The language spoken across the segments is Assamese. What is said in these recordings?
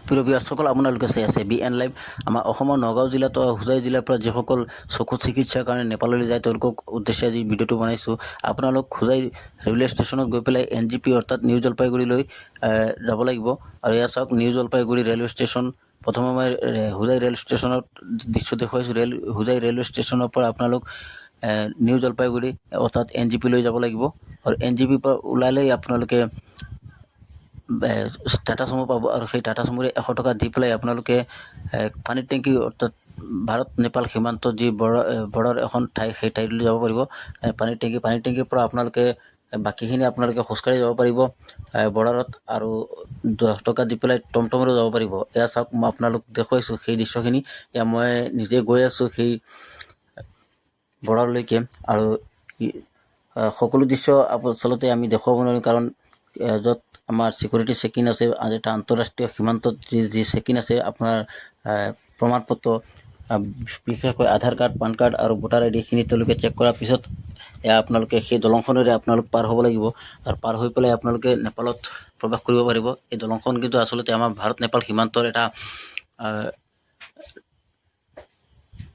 প্ৰিয় ভিউৱাৰ্ছসকল, আপোনালোকে চাই আছে BN লাইভ। আমাৰ অসমৰ নগাঁও জিলাত হোজাই জিলাৰ পৰা যিসকল চকু চিকিৎসাৰ কাৰণে নেপাললৈ যায় তেওঁলোকক উদ্দেশ্যে আজি ভিডিঅ'টো বনাইছোঁ। আপোনালোক হোজাই ৰেলৱে ষ্টেচনত গৈ পেলাই NGP অৰ্থাৎ নিউ জলপাইগুৰিলৈ যাব লাগিব। আৰু ইয়াত চাওক, নিউ জলপাইগুৰি ৰেলৱে ষ্টেচন। প্ৰথমে মই হোজাই ৰেল ষ্টেচনত দৃশ্য দেখুৱাইছোঁ। হোজাই ৰেলৱে ষ্টেচনৰ পৰা আপোনালোক নিউ জলপাইগুৰি অৰ্থাৎ NGP লৈ যাব লাগিব। আৰু NGP পৰা ওলালেই আপোনালোকে টাটা চুমু পাব। আৰু সেই টাটা চুমুৰে 100 টকা দি পেলাই আপোনালোকে পানীৰ টেংকি অৰ্থাৎ ভাৰত নেপাল সীমান্ত যি বৰ্ডাৰ এখন ঠাই, সেই ঠাইলৈ যাব পাৰিব। পানীৰ টেংকিৰ পৰা আপোনালোকে বাকীখিনি আপোনালোকে খোজকাঢ়ি যাব পাৰিব বৰ্ডাৰত। আৰু 10 টকা দি পেলাই টমটমৰো যাব পাৰিব। এয়া চাওক, মই আপোনালোক দেখুৱাইছোঁ সেই দৃশ্যখিনি। এয়া মই নিজে গৈ আছোঁ সেই বৰ্ডাৰলৈকে। আৰু সকলো দৃশ্য আচলতে আমি দেখুৱাব নোৱাৰিম, কাৰণ য'ত আমাৰ চিকিউৰিটি চেকিং আছে, এটা আন্তঃৰাষ্ট্ৰীয় সীমান্তত যি চেকিং আছে, আপোনাৰ প্ৰমাণপত্ৰ বিশেষকৈ আধাৰ কাৰ্ড, পান কাৰ্ড আৰু ভোটাৰ আইডিখিনি তেওঁলোকে চেক কৰাৰ পিছত আপোনালোকে সেই দলংখনেৰে আপোনালোক পাৰ হ'ব লাগিব। আৰু পাৰ হৈ পেলাই আপোনালোকে নেপালত প্ৰৱেশ কৰিব পাৰিব। এই দলংখন কিন্তু আচলতে আমাৰ ভাৰত নেপাল সীমান্তৰ এটা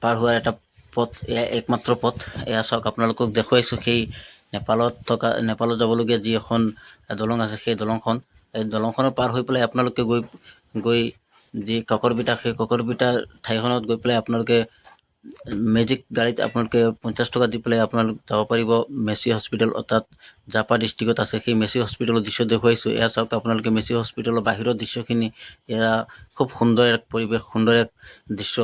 পাৰ হোৱাৰ এটা পথ, এয়া একমাত্ৰ পথ। এয়া চাওক, আপোনালোকক দেখুৱাইছোঁ সেই নেপালত যাবলগীয়া যি এখন দলং আছে, সেই দলংখন। এই দলংখনৰ পাৰ হৈ পেলাই আপোনালোকে গৈ যি ককৰবিটা, সেই ককৰবিটা ঠাইখনত গৈ পেলাই আপোনালোকে মেজিক গাড়ীত আপোনালোকে 50 টকা দি পেলাই আপোনালোক যাব পাৰিব মেচি হস্পিটেল, অৰ্থাৎ জাপা ডিষ্ট্ৰিক্টত আছে সেই মেচি হস্পিটেলৰ দৃশ্য দেখুৱাইছোঁ। এয়া চাওক, আপোনালোকে মেচি হস্পিটেলৰ বাহিৰৰ দৃশ্যখিনি। এয়া খুব সুন্দৰ এক পৰিৱেশ, সুন্দৰ এক দৃশ্য।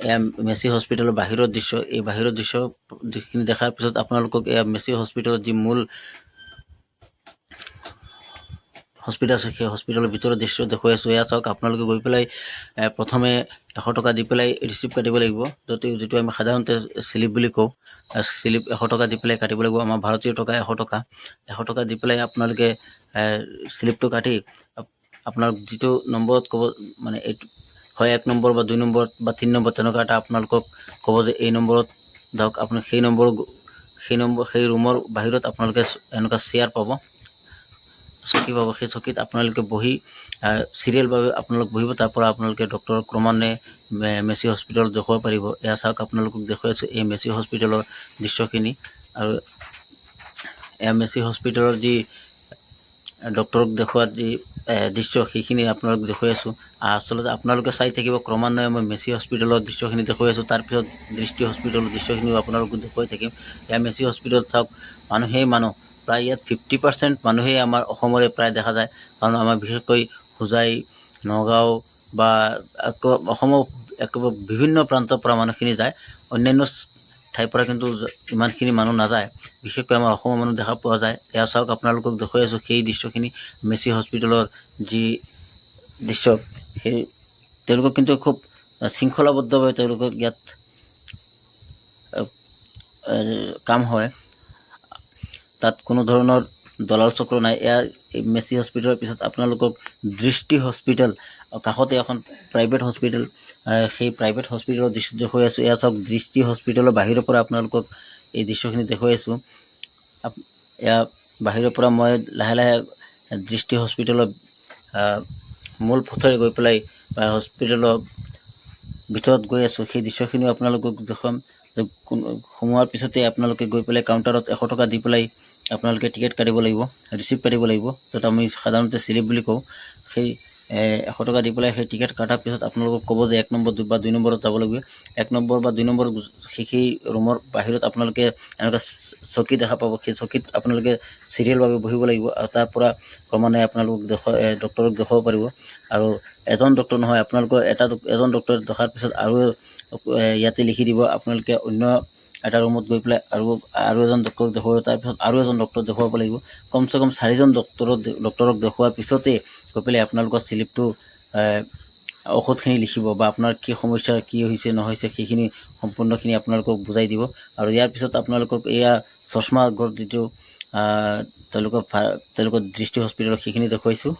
এয়া মেচি হস্পিটেলৰ বাহিৰৰ দৃশ্য। এই বাহিৰৰ দৃশ্যখিনি দেখাৰ পিছত আপোনালোকক এয়া মেচি হস্পিটেলৰ যি মূল হস্পিটেল আছে, সেই হস্পিটেলৰ ভিতৰৰ দৃশ্য দেখুৱাই আছোঁ। এয়া চাওক, আপোনালোকে গৈ পেলাই প্ৰথমে 100 টকা দি পেলাই ৰিচিপ্ট কাটিব লাগিব, যিটো আমি সাধাৰণতে স্লিপ বুলি কওঁ। স্লিপ 100 টকা দি পেলাই কাটিব লাগিব। আমাৰ ভাৰতীয় টকা 100 টকা। 100 টকা দি পেলাই আপোনালোকে স্লিপটো কাটি আপোনালোক যিটো নম্বৰত ক'ব, মানে এইটো হয় 1 নম্বৰ বা 2 নম্বৰ বা 3 নম্বৰ, তেনেকুৱা এটা আপোনালোকক ক'ব যে এই নম্বৰত ধৰক। আপুনি সেই ৰুমৰ বাহিৰত আপোনালোকে এনেকুৱা চেয়াৰ পাব, চকী পাব। সেই চকীত আপোনালোকে বহি চিৰিয়েলভাৱে আপোনালোক বহিব। তাৰ পৰা আপোনালোকে ডক্টৰক ক্ৰমান্বয়ে মেচি হস্পিটেলত দেখুৱাব পাৰিব। এয়া চাওক, আপোনালোকক দেখুৱাইছোঁ এই মেচি হস্পিটেলৰ দৃশ্যখিনি। আৰু এয়া মেচি হস্পিটেলৰ যি ডক্টৰক দেখুওৱাৰ যি দৃশ্য, সেইখিনি আপোনালোক দেখুৱাই আছোঁ। আচলতে আপোনালোকে চাই থাকিব, ক্ৰমান্বয়ে মই মেচি হস্পিটেলৰ দৃশ্যখিনি দেখুৱাই আছোঁ। তাৰপিছত দৃষ্টি হস্পিটেলৰ দৃশ্যখিনিও আপোনালোকক দেখুৱাই থাকিম। এয়া মেচি হস্পিটেলত চাওক, মানুহ প্ৰায় ইয়াত 50% মানুহেই আমাৰ অসমৰে প্ৰায় দেখা যায়। কাৰণ আমাৰ বিশেষকৈ হোজাই, নগাঁও বা অসমৰ একেবাৰে বিভিন্ন প্ৰান্তৰ পৰা মানুহখিনি যায়। অন্যান্য ঠাইৰ পৰা কিন্তু ইমানখিনি মানুহ নাযায়, বিশেষকৈ আমাৰ অসমৰ মানুহ দেখা পোৱা যায়। এয়া চাওক, আপোনালোকক দেখুৱাই আছোঁ সেই দৃশ্যখিনি। মেচি হস্পিটেলৰ যি দৃশ্য, সেই তেওঁলোকক কিন্তু খুব শৃংখলাবদ্ধভাৱে তেওঁলোকৰ ইয়াত কাম হয়। তাত কোনো ধৰণৰ দলাল চক্ৰ নাই। এই মেচি হস্পিটেলৰ পিছত আপোনালোকক দৃষ্টি হস্পিটেল, কাষতে এখন প্ৰাইভেট হস্পিটেল, সেই প্ৰাইভেট হস্পিটেলৰ দৃশ্য দেখুৱাই আছোঁ। এয়া চাওক, দৃষ্টি হস্পিটেলৰ বাহিৰৰ পৰা আপোনালোকক এই দৃশ্যখিনি দেখুৱাই আছোঁ। এয়া বাহিৰৰ পৰা মই লাহে লাহে দৃষ্টি হস্পিটেলৰ মূল পথেৰে গৈ পেলাই হস্পিটেলৰ ভিতৰত গৈ আছোঁ। সেই দৃশ্যখিনিও আপোনালোকক দেখুৱাম। সোমোৱাৰ পিছতে আপোনালোকে গৈ পেলাই কাউণ্টাৰত 100 টকা দি পেলাই আপোনালোকে টিকেট কাটিব লাগিব, ৰিচিপ্ট কাটিব লাগিব, য'ত আমি সাধাৰণতে স্লিপ বুলি কওঁ। সেই 100 টকা দি পেলাই সেই টিকেট কটাৰ পিছত আপোনালোকক ক'ব যে 1 নম্বৰ বা 2 নম্বৰত যাব লাগিব। 1 নম্বৰ বা 2 নম্বৰ সেই ৰুমৰ বাহিৰত আপোনালোকে এনেকুৱা চকী দেখা পাব। সেই চকীত আপোনালোকে চিৰিয়েলভাৱে বহিব লাগিব। আৰু তাৰ পৰা ক্ৰমান্বয়ে আপোনালোকক ডক্টৰক দেখুৱাব পাৰিব। আৰু এজন ডক্টৰ নহয়, আপোনালোকৰ এজন ডক্টৰ দেখাৰ পিছত আৰু ইয়াতে লিখি দিব, আপোনালোকে অন্য এটা ৰুমত গৈ পেলাই আৰু এজন ডক্টৰক দেখুৱাব। তাৰপিছত আৰু এজন ডক্টৰক দেখুৱাব লাগিব। কমচে কম 4জন ডক্টৰক দেখুওৱাৰ পিছতে গৈ পেলাই আপোনালোকৰ স্লিপটো ঔষধখিনি লিখিব, বা আপোনাৰ কি সমস্যা, কি হৈছে নহৈছে, সেইখিনি সম্পূৰ্ণখিনি আপোনালোকক বুজাই দিব। আৰু ইয়াৰ পিছত আপোনালোকক এয়া চশমা ঘৰ যিটো তেওঁলোকৰ দৃষ্টি হস্পিটেলত, সেইখিনি দেখুৱাইছোঁ।